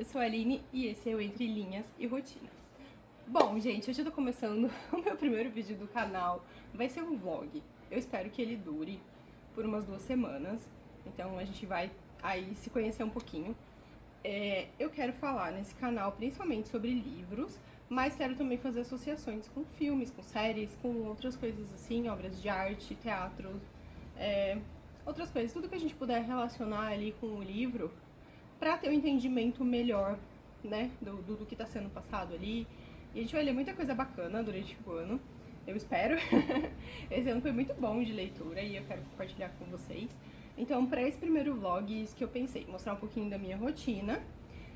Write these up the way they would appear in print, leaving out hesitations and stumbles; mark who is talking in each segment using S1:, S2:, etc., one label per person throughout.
S1: sou a Aline e esse é o Entre Linhas e Rotina. Bom, gente, hoje eu tô começando o meu primeiro vídeo do canal. Vai ser um vlog. Eu espero que ele dure por umas 2 semanas. Então a gente vai aí se conhecer um pouquinho. Eu quero falar nesse canal principalmente sobre livros, mas quero também fazer associações com filmes, com séries, com outras coisas assim, obras de arte, teatro, outras coisas. Tudo que a gente puder relacionar ali com o livro, pra ter um entendimento melhor, né, do que tá sendo passado ali. E a gente vai ler muita coisa bacana durante o ano, eu espero. Esse ano foi muito bom de leitura e eu quero compartilhar com vocês. Então, pra esse primeiro vlog, isso que eu pensei, mostrar um pouquinho da minha rotina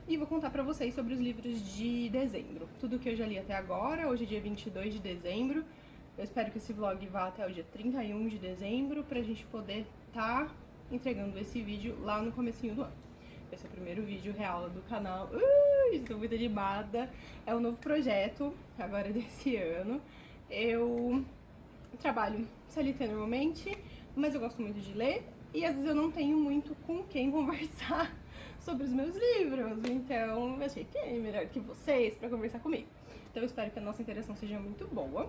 S1: e vou contar pra vocês sobre os livros de dezembro. Tudo que eu já li até agora, hoje é dia 22 de dezembro. Eu espero que esse vlog vá até o dia 31 de dezembro pra gente poder tá entregando esse vídeo lá no comecinho do ano. Esse é o primeiro vídeo real do canal. Estou muito animada. É um novo projeto, agora desse ano. Eu trabalho CLT normalmente, mas eu gosto muito de ler. E às vezes eu não tenho muito com quem conversar sobre os meus livros. Então eu achei que é melhor que vocês para conversar comigo. Então eu espero que a nossa interação seja muito boa.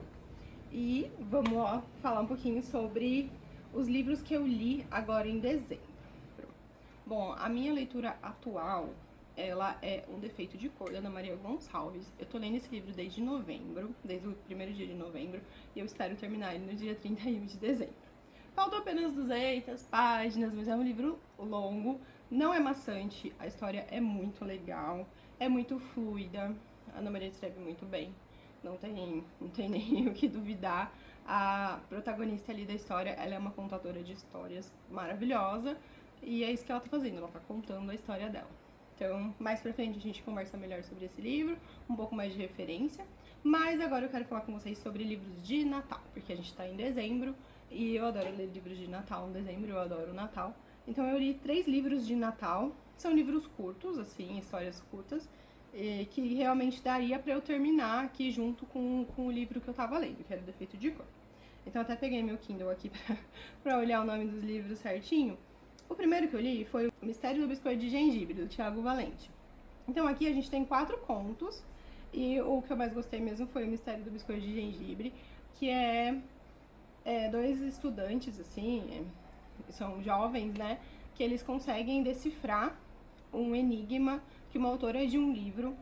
S1: E vamos lá falar um pouquinho sobre os livros que eu li agora em dezembro. Bom, a minha leitura atual, ela é Um Defeito de Cor, da Ana Maria Gonçalves. Eu tô lendo esse livro desde novembro, desde o primeiro dia de novembro, e eu espero terminar ele no dia 31 de dezembro. Faltam apenas 200 páginas, mas é um livro longo, não é maçante, a história é muito legal, é muito fluida, a Ana Maria escreve muito bem, não tem nem o que duvidar. A protagonista ali da história, ela é uma contadora de histórias maravilhosa, e é isso que ela tá fazendo, ela tá contando a história dela. Então, mais pra frente a gente conversa melhor sobre esse livro, um pouco mais de referência. Mas agora eu quero falar com vocês sobre livros de Natal, porque a gente tá em dezembro e eu adoro ler livros de Natal em dezembro, eu adoro o Natal. Então eu li 3 livros de Natal, são livros curtos, assim, histórias curtas, que realmente daria pra eu terminar aqui junto com o livro que eu tava lendo, que era O Defeito de Cor. Então até peguei meu Kindle aqui pra olhar o nome dos livros certinho. O primeiro que eu li foi O Mistério do Biscoito de Gengibre, do Tiago Valente. Então aqui a gente tem 4 contos, e o que eu mais gostei mesmo foi O Mistério do Biscoito de Gengibre, que é 2 estudantes, assim, são jovens, né, que eles conseguem decifrar um enigma que uma autora de um livro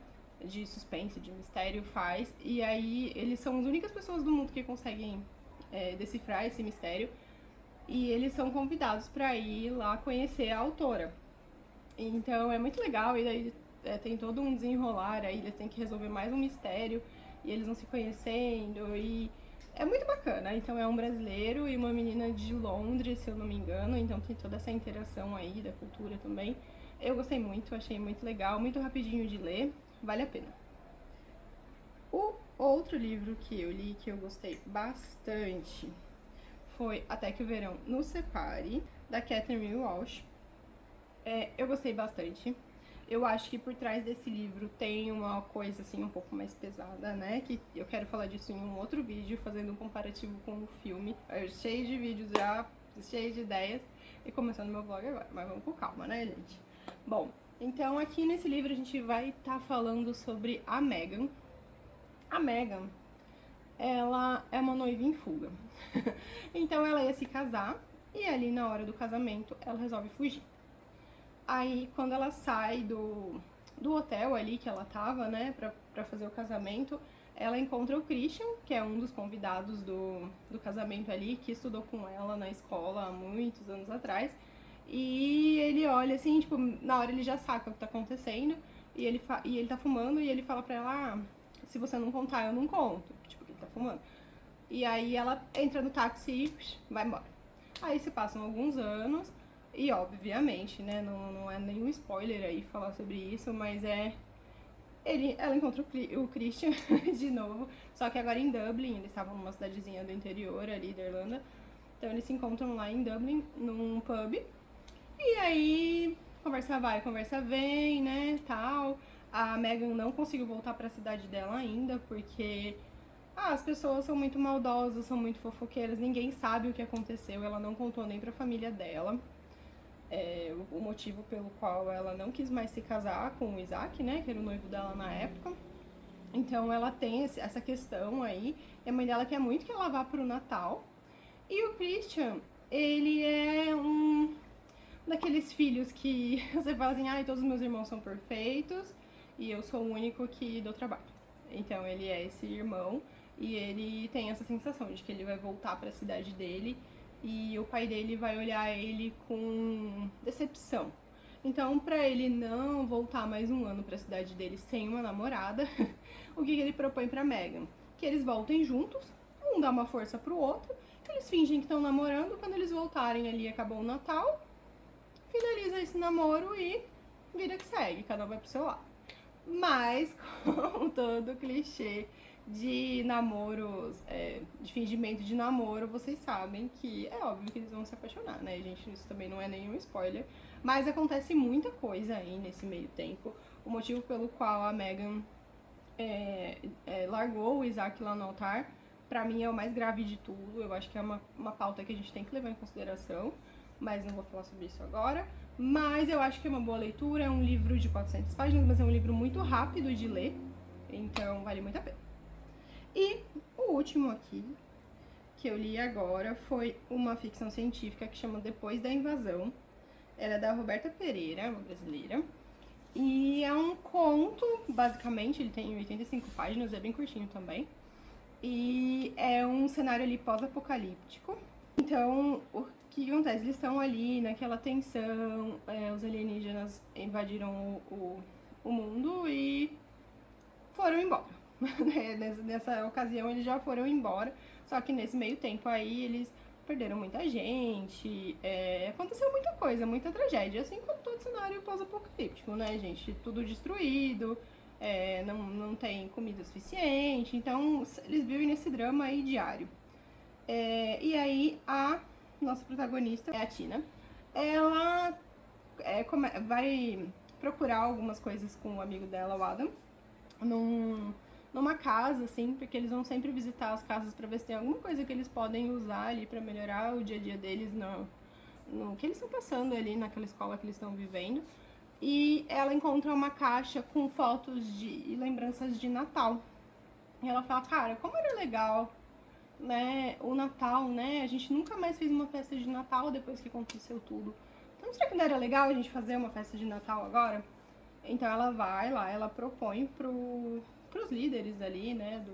S1: de suspense, de mistério faz, e aí eles são as únicas pessoas do mundo que conseguem decifrar esse mistério. E eles são convidados para ir lá conhecer a autora. Então é muito legal, e daí tem todo um desenrolar, aí eles têm que resolver mais um mistério, e eles vão se conhecendo, e é muito bacana. Então é um brasileiro e uma menina de Londres, se eu não me engano, então tem toda essa interação aí da cultura também. Eu gostei muito, achei muito legal, muito rapidinho de ler, vale a pena. O outro livro que eu li, que eu gostei bastante, foi Até que o Verão nos Separe, da Catherine Walsh. Eu gostei bastante. Eu acho que por trás desse livro tem uma coisa assim um pouco mais pesada, né? Que eu quero falar disso em um outro vídeo, fazendo um comparativo com o filme. Eu cheio de vídeos já, cheio de ideias, e começando meu vlog agora. Mas vamos com calma, né, gente? Bom, então aqui nesse livro a gente vai estar falando sobre a Megan. A Megan, ela é uma noiva em fuga. Então ela ia se casar e ali na hora do casamento ela resolve fugir. Aí quando ela sai do hotel ali que ela tava, né, pra fazer o casamento, ela encontra o Christian, que é um dos convidados do casamento ali, que estudou com ela na escola há muitos anos atrás. E ele olha assim, tipo, na hora ele já saca o que tá acontecendo, e ele tá fumando, e ele fala pra ela, se você não contar, eu não conto. Tipo, ele tá fumando. E aí ela entra no táxi e vai embora. Aí se passam alguns anos, e obviamente, né, não é nenhum spoiler aí falar sobre isso, mas ela encontra o Christian de novo, só que agora em Dublin, eles estavam numa cidadezinha do interior ali da Irlanda, então eles se encontram lá em Dublin, num pub, e aí conversa vai, conversa vem, né, tal. A Megan não conseguiu voltar pra cidade dela ainda, porque as pessoas são muito maldosas, são muito fofoqueiras, ninguém sabe o que aconteceu, ela não contou nem pra família dela. o motivo pelo qual ela não quis mais se casar com o Isaac, né, que era o noivo dela na época. Então ela tem essa questão aí, e a mãe dela quer muito que ela vá pro Natal. E o Christian, ele é um daqueles filhos que você fala assim, ai, todos os meus irmãos são perfeitos e eu sou o único que dou trabalho. Então ele é esse irmão e ele tem essa sensação de que ele vai voltar para a cidade dele e o pai dele vai olhar ele com decepção. Então, para ele não voltar mais um ano para a cidade dele sem uma namorada, o que ele propõe para Megan? Que eles voltem juntos, um dá uma força pro outro, eles fingem que estão namorando, quando eles voltarem ali, acabou o Natal, finaliza esse namoro e vida que segue, cada um vai pro seu lado. Mas, como todo clichê de namoros, de fingimento de namoro, vocês sabem que é óbvio que eles vão se apaixonar, né, gente? Isso também não é nenhum spoiler. Mas acontece muita coisa aí nesse meio tempo. O motivo pelo qual a Megan largou o Isaac lá no altar, pra mim é o mais grave de tudo. Eu acho que é uma pauta que a gente tem que levar em consideração, mas não vou falar sobre isso agora. Mas eu acho que é uma boa leitura, é um livro de 400 páginas, mas é um livro muito rápido de ler, então vale muito a pena. E o último aqui, que eu li agora, foi uma ficção científica que chama Depois da Invasão. Ela é da Roberta Pereira, uma brasileira. E é um conto, basicamente, ele tem 85 páginas, é bem curtinho também. E é um cenário ali pós-apocalíptico. Então, o que acontece? Eles estão ali naquela tensão, os alienígenas invadiram o mundo e foram embora. Nessa ocasião eles já foram embora, só que nesse meio tempo aí eles perderam muita gente, aconteceu muita coisa, muita tragédia, assim como todo cenário pós-apocalíptico, né, gente? Tudo destruído, não tem comida suficiente, então eles vivem nesse drama aí diário. E aí a nossa protagonista é a Tina. Ela vai procurar algumas coisas com o amigo dela, o Adam, numa casa, assim, porque eles vão sempre visitar as casas pra ver se tem alguma coisa que eles podem usar ali pra melhorar o dia a dia deles no que eles estão passando ali naquela escola que eles estão vivendo. E ela encontra uma caixa com fotos e lembranças de Natal. E ela fala, cara, como era legal, né, o Natal, né? A gente nunca mais fez uma festa de Natal depois que aconteceu tudo. Então, será que não era legal a gente fazer uma festa de Natal agora? Então ela vai lá, ela propõe pros líderes ali, né,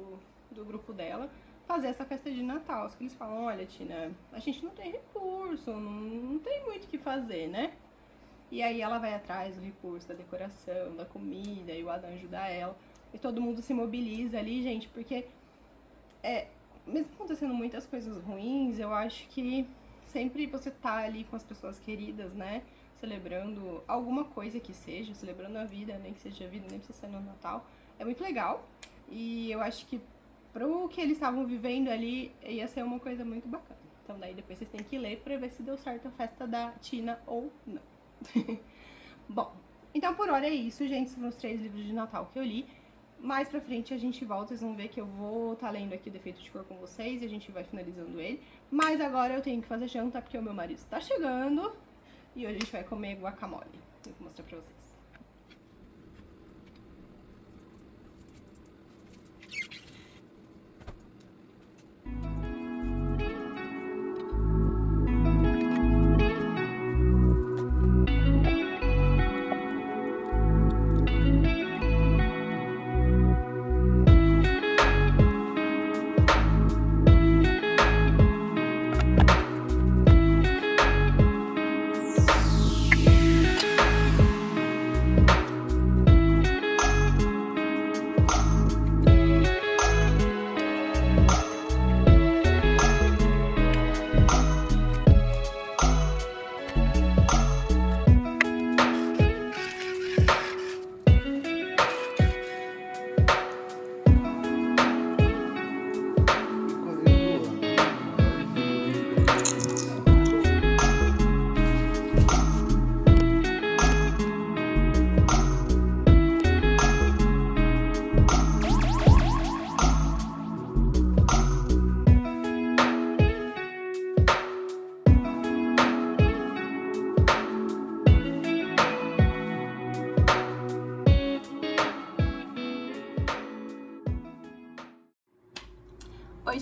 S1: do grupo dela, fazer essa festa de Natal. Só que eles falam, olha, Tina, a gente não tem recurso, não tem muito o que fazer, né? E aí ela vai atrás do recurso, da decoração, da comida, e o Adam ajuda ela. E todo mundo se mobiliza ali, gente, porque mesmo acontecendo muitas coisas ruins, eu acho que sempre você tá ali com as pessoas queridas, né? Celebrando alguma coisa que seja, celebrando a vida, nem que seja a vida, nem precisa ser no Natal. É muito legal e eu acho que pro que eles estavam vivendo ali ia ser uma coisa muito bacana. Então daí depois vocês têm que ler pra ver se deu certo a festa da Tina ou não. Bom, então por hora é isso, gente. São os 3 livros de Natal que eu li. Mais pra frente a gente volta, vocês vão ver que eu vou estar lendo aqui o Defeito de Cor com vocês e a gente vai finalizando ele. Mas agora eu tenho que fazer janta porque o meu marido está chegando e hoje a gente vai comer guacamole. Eu vou mostrar pra vocês.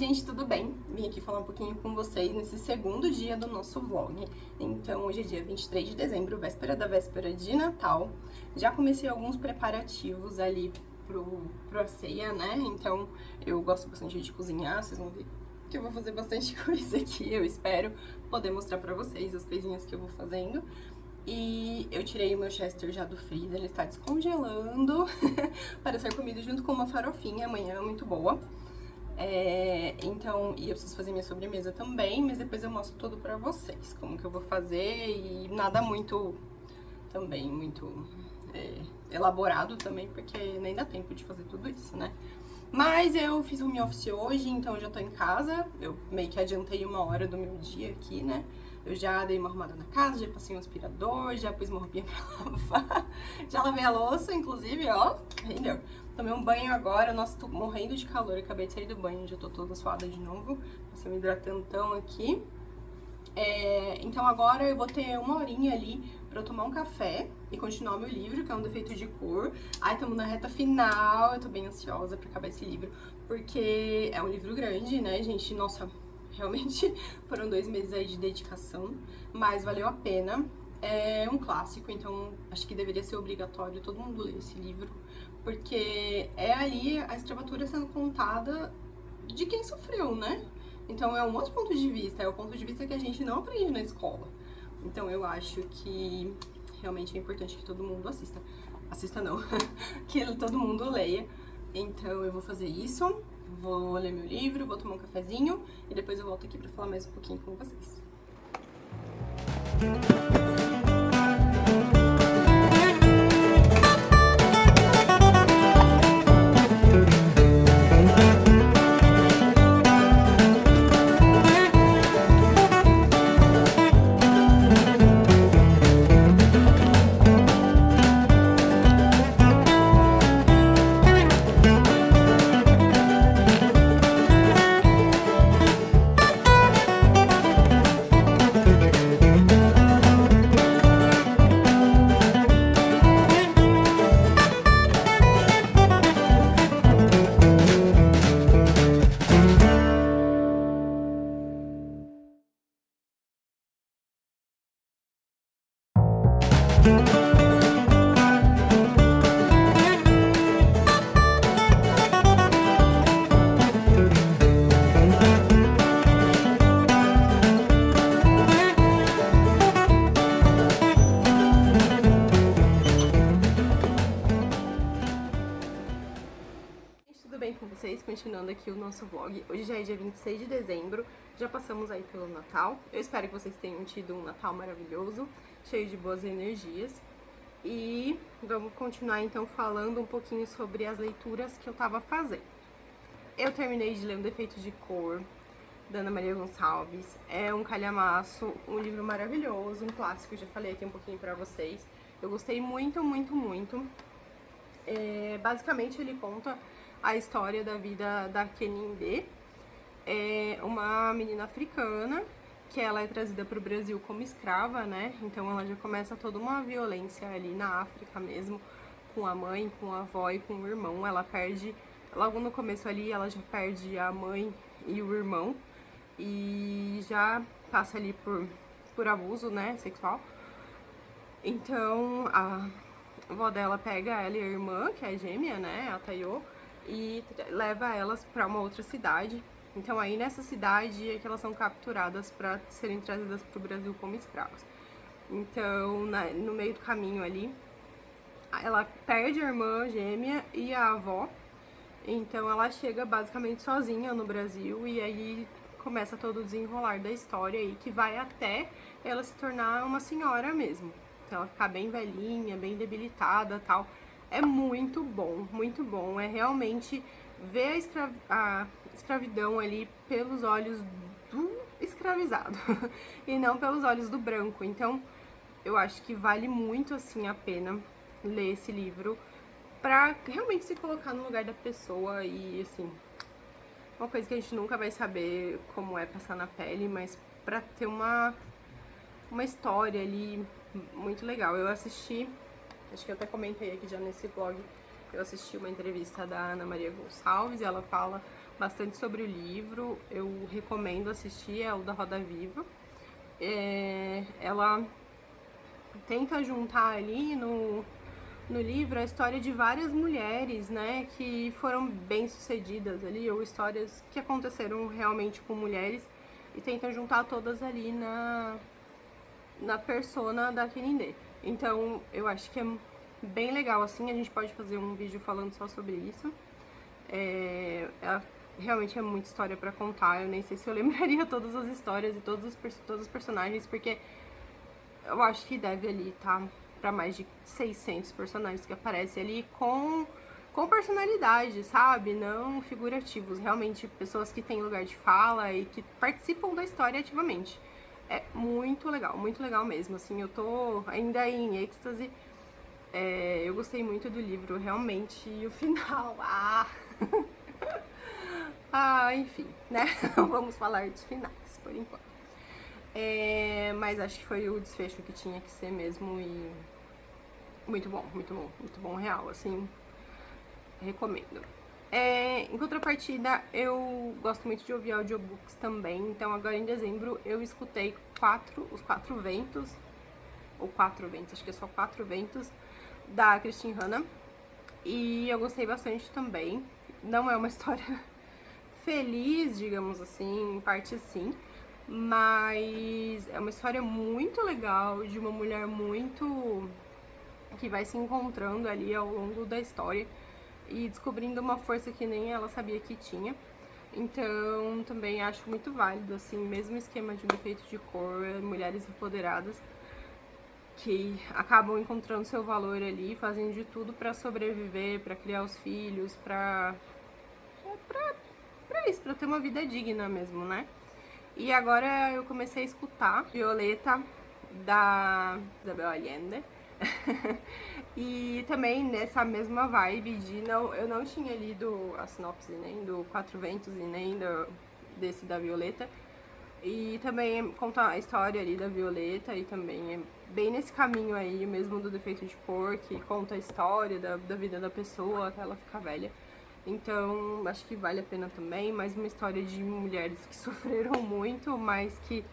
S1: gente, tudo bem? Vim aqui falar um pouquinho com vocês nesse segundo dia do nosso vlog. Então, hoje é dia 23 de dezembro, véspera da véspera de Natal. Já comecei alguns preparativos ali pra ceia, né? Então, eu gosto bastante de cozinhar, vocês vão ver que eu vou fazer bastante coisa aqui. Eu espero poder mostrar pra vocês as coisinhas que eu vou fazendo. E eu tirei o meu Chester já do freezer, ele está descongelando para ser comido junto com uma farofinha amanhã, muito boa. Então, e eu preciso fazer minha sobremesa também, mas depois eu mostro tudo pra vocês, como que eu vou fazer, e nada muito, também, muito elaborado também, porque nem dá tempo de fazer tudo isso, né? Mas eu fiz home office hoje, então eu já tô em casa, eu meio que adiantei 1 hora do meu dia aqui, né? Eu já dei uma arrumada na casa, já passei um aspirador, já pus uma roupinha pra lavar, já lavei a louça, inclusive, ó, rendeu. Tomei um banho agora, nossa, tô morrendo de calor, acabei de sair do banho, já tô toda suada de novo. Passei um hidratantão aqui. Então agora eu vou ter 1 horinha ali pra eu tomar um café e continuar o meu livro, que é Um Defeito de Cor. Ai, estamos na reta final, eu tô bem ansiosa pra acabar esse livro, porque é um livro grande, né, gente? Nossa, realmente foram 2 meses aí de dedicação, mas valeu a pena. É um clássico, então acho que deveria ser obrigatório todo mundo ler esse livro, porque é ali a escravatura sendo contada de quem sofreu, né? Então é um outro ponto de vista, é o ponto de vista que a gente não aprende na escola. Então eu acho que realmente é importante que todo mundo assista. Assista não, que todo mundo leia. Então eu vou fazer isso, vou ler meu livro, vou tomar um cafezinho e depois eu volto aqui pra falar mais um pouquinho com vocês. Tudo bem com vocês? Continuando aqui o nosso vlog. Hoje já é dia 26 de dezembro, já passamos aí pelo Natal. Eu espero que vocês tenham tido um Natal maravilhoso, cheio de boas energias. E vamos continuar então falando um pouquinho sobre as leituras que eu tava fazendo. Eu terminei de ler Um Defeito de Cor, da Ana Maria Gonçalves. É um calhamaço, um livro maravilhoso, um clássico, já falei aqui um pouquinho pra vocês. Eu gostei muito, muito, muito. Basicamente ele conta a história da vida da Keninde, uma menina africana que ela é trazida para o Brasil como escrava, né? Então ela já começa toda uma violência ali na África mesmo, com a mãe, com a avó e com o irmão. Ela perde, logo no começo ali, ela já perde a mãe e o irmão e já passa ali por abuso, né, sexual. Então a avó dela pega ela e a irmã, que é gêmea, né, a Tayo, e leva elas para uma outra cidade. Então aí nessa cidade é que elas são capturadas para serem trazidas para o Brasil como escravas. Então no meio do caminho ali, ela perde a irmã gêmea e a avó. Então ela chega basicamente sozinha no Brasil e aí começa todo o desenrolar da história aí, que vai até ela se tornar uma senhora mesmo. Então ela ficar bem velhinha, bem debilitada, tal. É muito bom, muito bom. É realmente ver a escravidão ali pelos olhos do escravizado e não pelos olhos do branco. Então, eu acho que vale muito, assim, a pena ler esse livro pra realmente se colocar no lugar da pessoa e, assim, uma coisa que a gente nunca vai saber como é passar na pele, mas pra ter uma história ali muito legal. Eu assisti, acho que eu até comentei aqui já nesse blog, eu assisti uma entrevista da Ana Maria Gonçalves e ela fala bastante sobre o livro, eu recomendo assistir, é o da Roda Viva. Ela tenta juntar ali no livro a história de várias mulheres, né, que foram bem-sucedidas ali, ou histórias que aconteceram realmente com mulheres, e tentam juntar todas ali na persona da Kirindé. Então, eu acho que é bem legal, assim, a gente pode fazer um vídeo falando só sobre isso. Realmente é muita história pra contar, eu nem sei se eu lembraria todas as histórias e todos os personagens, porque eu acho que deve ali tá pra mais de 600 personagens que aparecem ali com personalidade, sabe? Não figurativos, realmente pessoas que têm lugar de fala e que participam da história ativamente. É muito legal mesmo, assim, eu tô ainda em êxtase. Eu gostei muito do livro, realmente, e o final, enfim, né? Vamos falar de finais, por enquanto. Mas acho que foi o desfecho que tinha que ser mesmo e muito bom real, assim, recomendo. Em contrapartida, eu gosto muito de ouvir audiobooks também, então agora em dezembro eu escutei os quatro ventos, ou quatro ventos, acho que é só quatro ventos, da Christine Hanna, e eu gostei bastante também. Não é uma história feliz, digamos assim, em parte sim, mas é uma história muito legal de uma mulher muito que vai se encontrando ali ao longo da história e descobrindo uma força que nem ela sabia que tinha. Então também acho muito válido, assim, mesmo esquema de defeito de cor, mulheres empoderadas que acabam encontrando seu valor ali, fazendo de tudo pra sobreviver, pra criar os filhos, pra isso, pra ter uma vida digna mesmo, né? E agora eu comecei a escutar Violeta, da Isabel Allende. E também nessa mesma vibe de eu não tinha lido a sinopse nem do Quatro Ventos e nem desse da Violeta. E também conta a história ali da Violeta e também é bem nesse caminho aí mesmo do defeito de cor, que conta a história da vida da pessoa até ela ficar velha. Então, acho que vale a pena também, mais uma história de mulheres que sofreram muito, mas que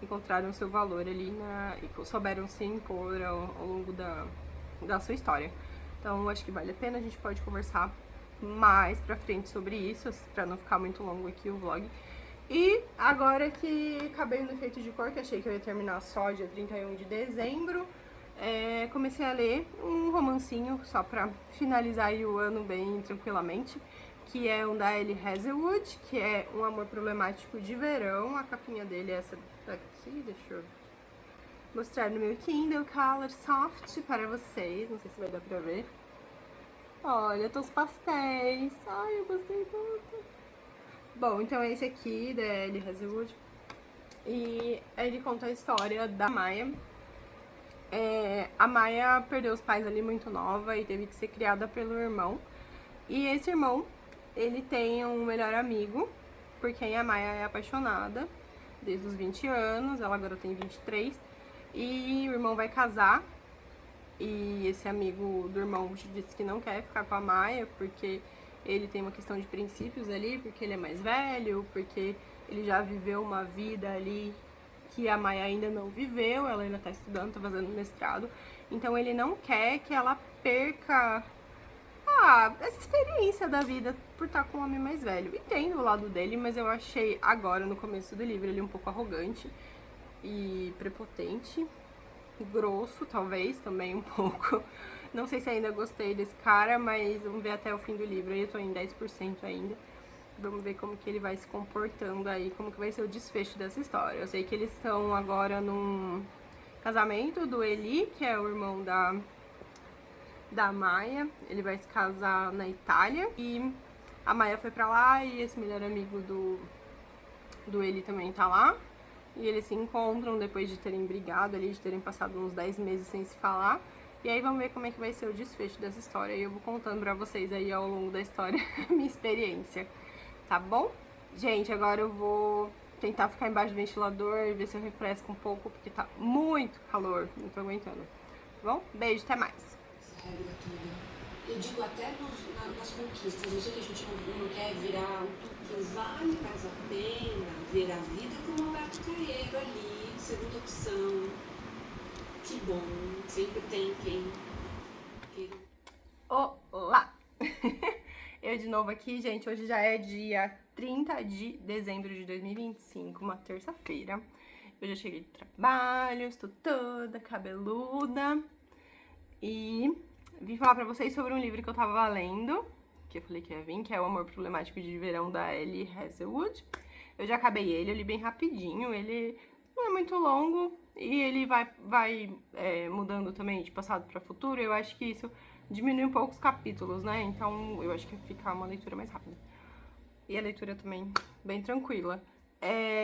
S1: encontraram seu valor ali e souberam se impor ao longo da sua história. Então, acho que vale a pena, a gente pode conversar mais pra frente sobre isso, pra não ficar muito longo aqui o vlog. E agora que acabei no defeito de cor, que achei que eu ia terminar só dia 31 de dezembro, comecei a ler um romancinho só pra finalizar aí o ano bem tranquilamente, que é um da Ellie Hazelwood, que é Um Amor Problemático de Verão. A capinha dele é essa daqui, deixa eu mostrar no meu Kindle Color Soft para vocês, não sei se vai dar pra ver. Olha, tons pastéis, ai, eu gostei tanto. Bom, então é esse aqui, da Ellie Hazelwood, e ele conta a história da Maya. A Maya perdeu os pais ali muito nova e teve que ser criada pelo irmão. E esse irmão, ele tem um melhor amigo, por quem a Maya é apaixonada desde os 20 anos, ela agora tem 23, e o irmão vai casar, e esse amigo do irmão disse que não quer ficar com a Maya, porque ele tem uma questão de princípios ali, porque ele é mais velho, porque ele já viveu uma vida ali que a Maya ainda não viveu, ela ainda tá estudando, tá fazendo mestrado, então ele não quer que ela perca essa experiência da vida por estar com um homem mais velho. Entendo o lado dele, mas eu achei agora, no começo do livro, ele um pouco arrogante e prepotente, grosso, talvez, também um pouco. Não sei se ainda gostei desse cara, mas vamos ver até o fim do livro. Eu tô em 10% ainda. Vamos ver como que ele vai se comportando aí, como que vai ser o desfecho dessa história. Eu sei que eles estão agora num casamento do Eli, que é o irmão da Maya. Ele vai se casar na Itália e a Maya foi pra lá e esse melhor amigo do Eli também tá lá. E eles se encontram depois de terem brigado ali, de terem passado uns 10 meses sem se falar. E aí vamos ver como é que vai ser o desfecho dessa história. E eu vou contando pra vocês aí ao longo da história minha experiência, tá bom? Gente, agora eu vou tentar ficar embaixo do ventilador e ver se eu refresco um pouco, porque tá muito calor, não tô aguentando. Tá bom? Beijo, até mais.
S2: eu digo até nas conquistas, eu sei que a gente não quer virar mas vale mais a pena ver a vida como um Beto Carreiro ali, segunda opção. Que bom, sempre tem quem queira.
S1: Olá! Eu de novo aqui, gente. Hoje já é dia 30 de dezembro de 2025, uma terça-feira. Eu já cheguei do trabalho, estou toda cabeluda e vim falar pra vocês sobre um livro que eu tava lendo, que eu falei que ia vir, que é O Amor Problemático de Verão, da Ellie Hazelwood. Eu já acabei ele, eu li bem rapidinho, ele não é muito longo e ele vai mudando também de passado pra futuro. Eu acho que isso diminui um pouco os capítulos, né? Então eu acho que fica uma leitura mais rápida. E a leitura também bem tranquila.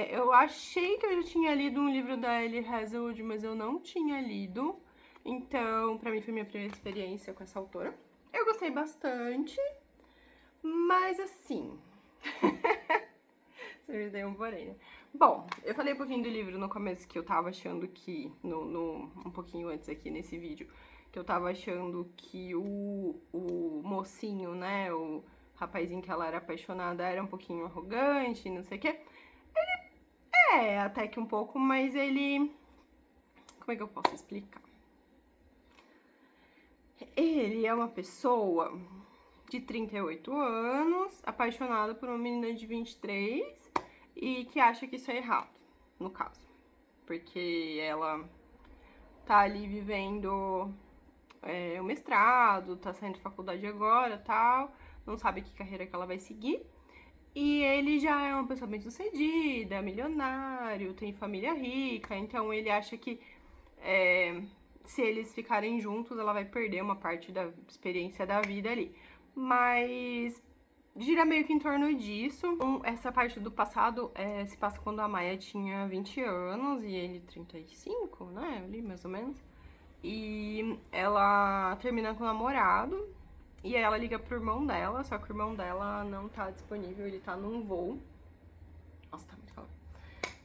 S1: Eu achei que eu já tinha lido um livro da Ellie Hazelwood, mas eu não tinha lido. Então, pra mim foi minha primeira experiência com essa autora. Eu gostei bastante, mas assim... Você me deu um porém, né? Bom, eu falei um pouquinho do livro no começo, que eu tava achando que... um pouquinho antes aqui nesse vídeo, que eu tava achando que o mocinho, né, o rapazinho que ela era apaixonada era um pouquinho arrogante, não sei o quê. Ele até que um pouco, mas ele... Como é que eu posso explicar? Ele é uma pessoa de 38 anos, apaixonada por uma menina de 23 e que acha que isso é errado, no caso. Porque ela tá ali vivendo o mestrado, tá saindo de faculdade agora, tal, não sabe que carreira que ela vai seguir. E ele já é uma pessoa bem-sucedida, milionário, tem família rica, então ele acha que se eles ficarem juntos, ela vai perder uma parte da experiência da vida ali. Mas gira meio que em torno disso. Essa parte do passado se passa quando a Maia tinha 20 anos e ele 35, né? Ali, mais ou menos. E ela termina com o namorado. E aí ela liga pro irmão dela, só que o irmão dela não tá disponível, ele tá num voo. Nossa, tá muito calor.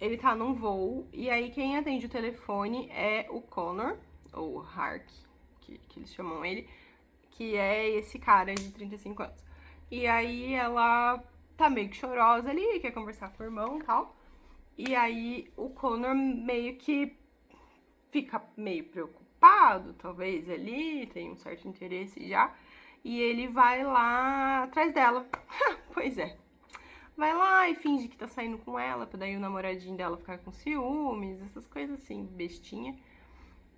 S1: Ele tá num voo, e aí quem atende o telefone é o Connor, ou Hark, que eles chamam ele, que é esse cara de 35 anos. E aí ela tá meio que chorosa ali, quer conversar com o irmão e tal. E aí o Connor meio que fica meio preocupado, talvez ali, tem um certo interesse já. E ele vai lá atrás dela. Pois é. Vai lá e finge que tá saindo com ela, pra daí o namoradinho dela ficar com ciúmes, essas coisas assim, bestinha.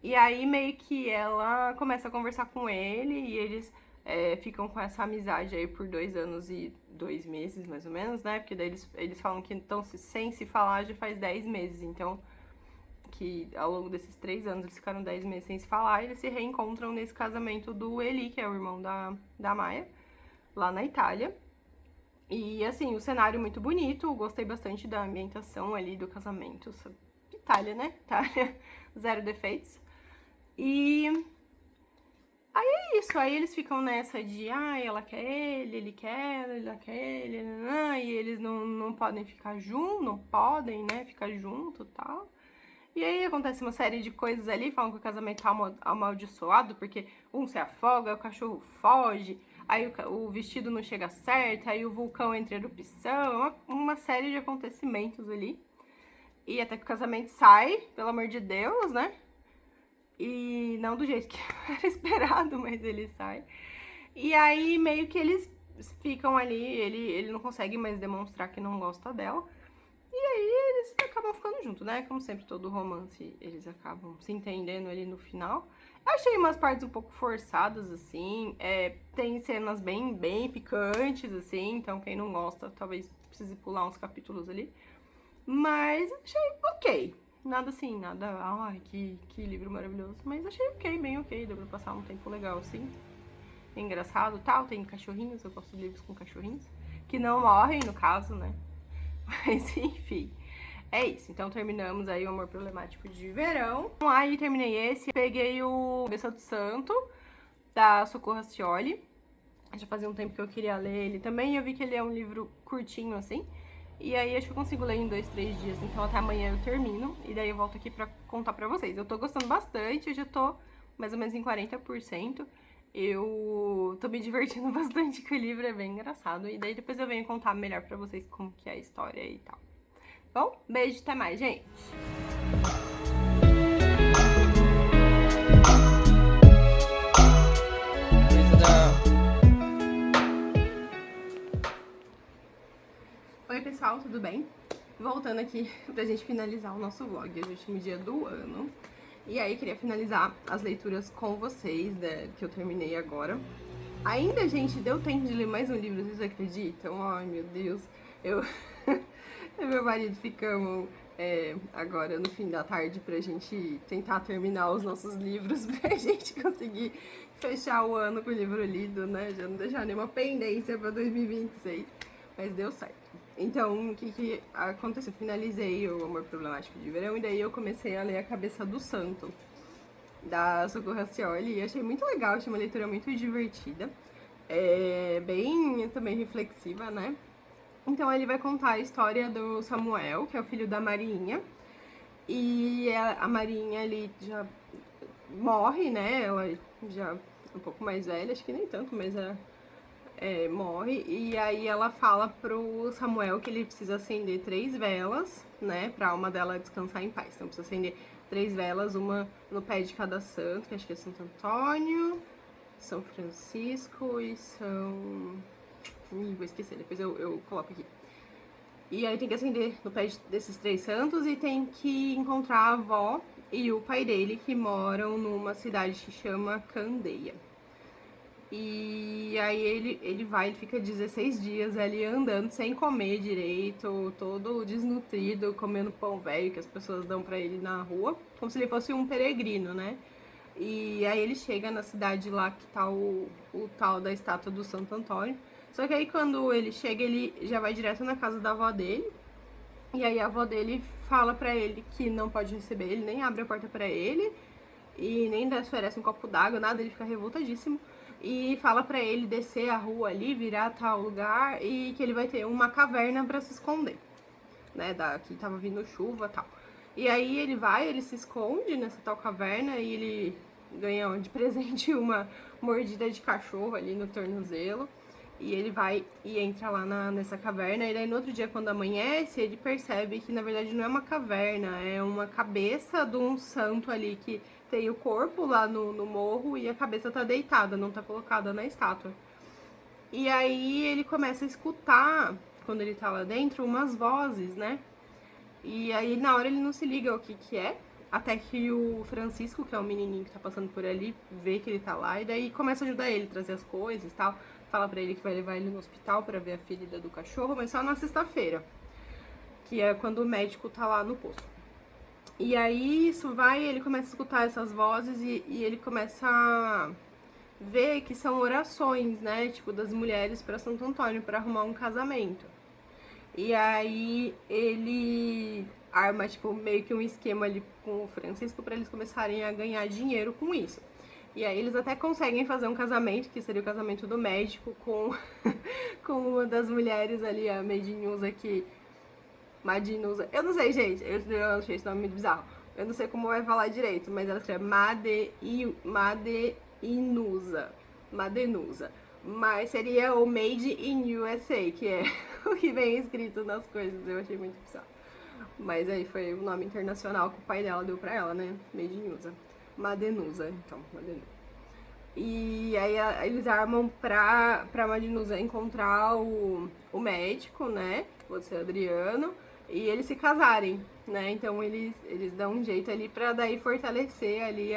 S1: E aí meio que ela começa a conversar com ele e eles ficam com essa amizade aí por 2 anos e 2 meses, mais ou menos, né? Porque daí eles falam que então sem se falar já faz 10 meses, então que ao longo desses 3 anos eles ficaram 10 meses sem se falar e eles se reencontram nesse casamento do Eli, que é o irmão da Maia, lá na Itália. E assim, o cenário muito bonito, gostei bastante da ambientação ali do casamento. Itália, né? Itália, zero defeitos. E aí é isso, aí eles ficam nessa de, ela quer ele quer ela quer ele, e eles não podem ficar juntos, não podem, né, ficar junto e tal. E aí acontece uma série de coisas ali, falam que o casamento tá amaldiçoado, porque um se afoga, o cachorro foge, aí o vestido não chega certo, aí o vulcão entra em erupção, uma série de acontecimentos ali. E até que o casamento sai, pelo amor de Deus, né? E não do jeito que era esperado, mas ele sai. E aí meio que eles ficam ali, ele não consegue mais demonstrar que não gosta dela. E aí eles acabam ficando juntos, né? Como sempre, todo romance, eles acabam se entendendo ali no final. Eu achei umas partes um pouco forçadas, assim. Tem cenas bem picantes, assim. Então, quem não gosta, talvez precise pular uns capítulos ali. Mas achei ok. Nada assim, nada... Ai, que livro maravilhoso. Mas achei ok, bem ok. Deu pra passar um tempo legal, assim. É engraçado, tal. Tem cachorrinhos, eu gosto de livros com cachorrinhos. Que não morrem, no caso, né? Mas, enfim, é isso. Então, terminamos aí o Amor Problemático de Verão. Aí, terminei esse. Peguei o Cabeça do Santo, da Socorro Racioli. Já fazia um tempo que eu queria ler ele também. Eu vi que ele é um livro curtinho, assim. E aí, acho que eu consigo ler em 2, 3 dias. Então, até amanhã eu termino. E daí, eu volto aqui pra contar pra vocês. Eu tô gostando bastante. Eu já tô mais ou menos em 40%. Eu tô me divertindo bastante com o livro, é bem engraçado. E daí depois eu venho contar melhor pra vocês como que é a história e tal. Bom, beijo, até mais, gente! Oi pessoal, tudo bem? Voltando aqui pra gente finalizar o nosso vlog, hoje é o último dia do ano. E aí queria finalizar as leituras com vocês, que eu terminei agora. Ainda, gente, deu tempo de ler mais um livro, vocês acreditam? Ai, meu Deus, eu e meu marido ficamos agora no fim da tarde pra gente tentar terminar os nossos livros, pra gente conseguir fechar o ano com o livro lido, né? Já não deixar nenhuma pendência pra 2026, mas deu certo. Então, o que aconteceu? Finalizei o Amor Problemático de Verão e daí eu comecei a ler A Cabeça do Santo, da Socorro Racioli, e achei muito legal, achei uma leitura muito divertida, bem também reflexiva, né? Então ele vai contar a história do Samuel, que é o filho da Marinha, e a Marinha ali já morre, né? Ela já é um pouco mais velha, acho que nem tanto, mas morre, e aí ela fala pro Samuel que ele precisa acender 3 velas, né, pra alma dela descansar em paz. Então precisa acender 3 velas, uma no pé de cada santo, que acho que é Santo Antônio, São Francisco e São... vou esquecer, depois eu coloco aqui. E aí tem que acender no pé desses 3 santos e tem que encontrar a avó e o pai dele, que moram numa cidade que chama Candeia. E aí ele fica 16 dias ali andando sem comer direito, todo desnutrido, comendo pão velho que as pessoas dão pra ele na rua, como se ele fosse um peregrino, né? E aí ele chega na cidade lá que tá o tal da estátua do Santo Antônio. Só que aí quando ele chega, ele já vai direto na casa da avó dele. E aí a avó dele fala pra ele que não pode receber ele, nem abre a porta pra ele, e nem oferece um copo d'água, nada, ele fica revoltadíssimo. E fala pra ele descer a rua ali, virar tal lugar, e que ele vai ter uma caverna pra se esconder, né, que tava vindo chuva e tal. E aí ele se esconde nessa tal caverna e ele ganha de presente uma mordida de cachorro ali no tornozelo. E ele vai e entra lá nessa caverna, e daí no outro dia, quando amanhece, ele percebe que na verdade não é uma caverna, é uma cabeça de um santo ali que tem o corpo lá no morro e a cabeça tá deitada, não tá colocada na estátua. E aí ele começa a escutar, quando ele tá lá dentro, umas vozes, né? E aí na hora ele não se liga o que é, até que o Francisco, que é o menininho que tá passando por ali, vê que ele tá lá e daí começa a ajudar ele, trazer as coisas e tal. Fala pra ele que vai levar ele no hospital pra ver a ferida do cachorro, mas só na sexta-feira, que é quando o médico tá lá no posto. E aí ele começa a escutar essas vozes e ele começa a ver que são orações, né, tipo, das mulheres pra Santo Antônio, pra arrumar um casamento. E aí ele arma, tipo, meio que um esquema ali com o Francisco pra eles começarem a ganhar dinheiro com isso. E aí eles até conseguem fazer um casamento, que seria o casamento do médico, com, com uma das mulheres ali, a Medinusa, Madinusa. Eu não sei, gente, eu achei esse nome muito bizarro. Eu não sei como vai falar direito, mas ela escreve Madenusa. Mas seria o Made in USA, que é o que vem escrito nas coisas. Eu achei muito bizarro. Mas aí foi o nome internacional que o pai dela deu pra ela, né? Made in USA. Madenusa, então, Madenusa. E aí eles armam pra Madinusa encontrar o médico, né? Você, Adriano, e eles se casarem, né? Então eles dão um jeito ali pra daí fortalecer ali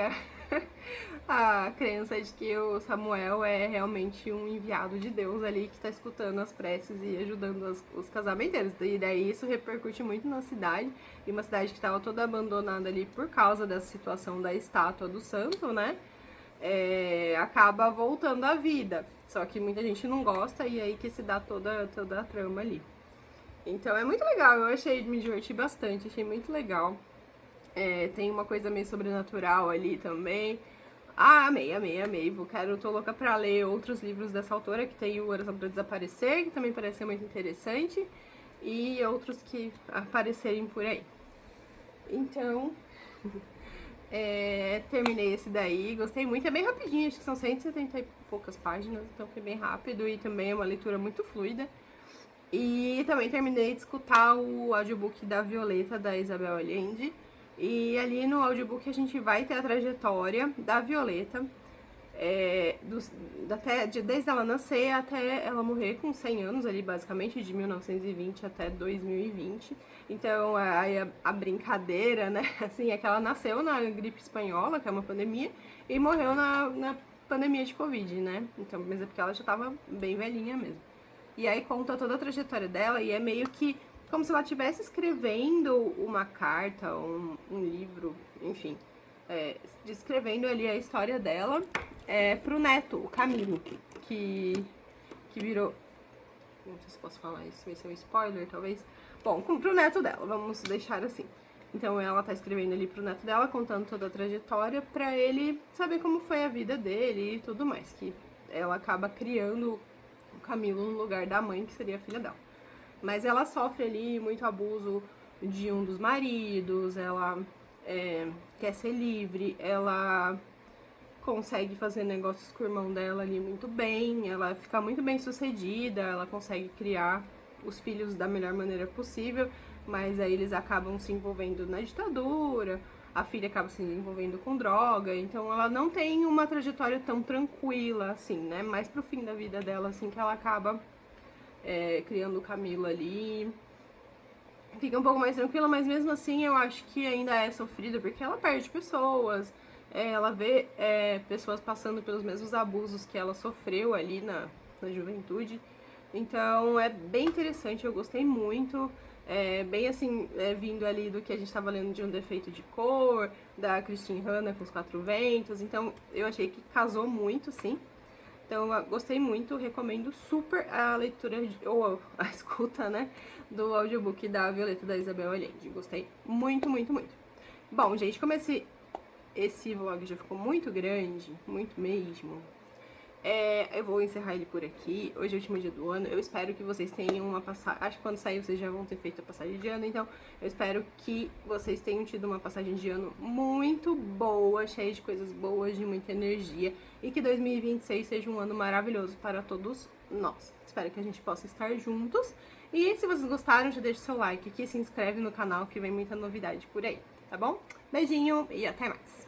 S1: a crença de que o Samuel é realmente um enviado de Deus ali que tá escutando as preces e ajudando os casamenteiros. E daí isso repercute muito na cidade, e uma cidade que estava toda abandonada ali por causa dessa situação da estátua do santo, né? Acaba voltando à vida. Só que muita gente não gosta e aí que se dá toda a trama ali. Então é muito legal, eu me diverti bastante, achei muito legal. Tem uma coisa meio sobrenatural ali também. Amei. Tô louca pra ler outros livros dessa autora, que tem o Oração pra Desaparecer, que também parece ser muito interessante, e outros que aparecerem por aí. Então, Terminei esse daí, gostei muito, é bem rapidinho, acho que são 170 e poucas páginas, então foi bem rápido e também é uma leitura muito fluida. E também terminei de escutar o audiobook da Violeta, da Isabel Allende. E ali no audiobook a gente vai ter a trajetória da Violeta, desde ela nascer até ela morrer com 100 anos ali, basicamente, de 1920 até 2020. Então, aí a brincadeira, né, assim, é que ela nasceu na gripe espanhola, que é uma pandemia, e morreu na pandemia de Covid, né? Então, mas é porque ela já tava bem velhinha mesmo. E aí conta toda a trajetória dela e é meio que como se ela estivesse escrevendo uma carta, um livro, enfim, descrevendo ali a história dela pro neto, o Camilo, que virou... Não sei se posso falar isso, vai ser um spoiler, talvez. Bom, pro neto dela, vamos deixar assim. Então ela tá escrevendo ali pro neto dela, contando toda a trajetória pra ele saber como foi a vida dele e tudo mais. Que ela acaba criando o Camilo no lugar da mãe, que seria a filha dela. Mas ela sofre ali muito abuso de um dos maridos, ela quer ser livre, ela consegue fazer negócios com o irmão dela ali muito bem, ela fica muito bem sucedida, ela consegue criar os filhos da melhor maneira possível, mas aí eles acabam se envolvendo na ditadura, a filha acaba se envolvendo com droga, então ela não tem uma trajetória tão tranquila assim, né? Mais pro fim da vida dela, assim, que ela acaba criando o Camilo ali. Fica um pouco mais tranquila, mas mesmo assim eu acho que ainda é sofrido, porque ela perde pessoas, ela vê pessoas passando pelos mesmos abusos que ela sofreu ali na juventude. Então é bem interessante, eu gostei muito. Bem assim, vindo ali do que a gente estava lendo de Um Defeito de Cor, da Christine Hanna com Os Quatro Ventos. Então eu achei que casou muito, sim. Então eu gostei muito, recomendo super a leitura, ou a escuta, né, do audiobook da Violeta, da Isabel Allende. Gostei muito, muito, muito. Bom, gente, como esse vlog já ficou muito grande, muito mesmo, eu vou encerrar ele por aqui. Hoje é o último dia do ano. Eu espero que vocês tenham uma passagem... Acho que quando sair vocês já vão ter feito a passagem de ano. Então, eu espero que vocês tenham tido uma passagem de ano muito boa, cheia de coisas boas, de muita energia. E que 2026 seja um ano maravilhoso para todos nós. Espero que a gente possa estar juntos. E se vocês gostaram, já deixa o seu like aqui, se inscreve no canal que vem muita novidade por aí, tá bom? Beijinho e até mais!